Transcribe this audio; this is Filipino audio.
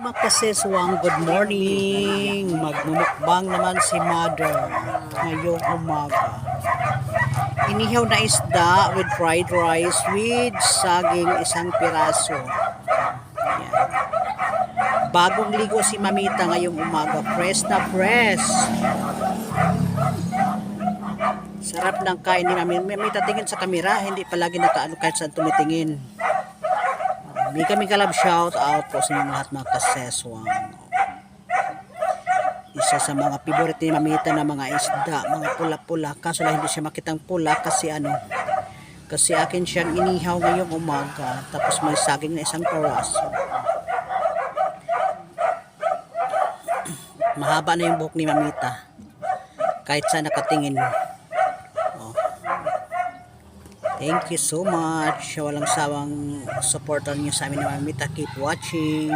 Makaseswang, good morning. Magmumukbang naman si Mother ngayong umaga. Inihaw na isda with fried rice with saging isang piraso. Yan. Bagong ligo si Mamita ngayong umaga. Fresh na fresh. Sarap ng kain ni Mamita. Tingin sa kamera, hindi palagi nakaano kahit saan tumitingin. Mika shout out po sa inyong lahat mga kaseswang. Isa sa mga favorite ni Mamita na mga isda, mga pula-pula. Kaso lang hindi siya makitang pula kasi kasi akin siyang inihaw ngayong umaga. Tapos may saging na isang piraso. Mahaba na yung buhok ni Mamita. Kahit saan nakatingin. Thank you so much. Walang sawang supporter niyo sa amin ni Mamita. Keep watching.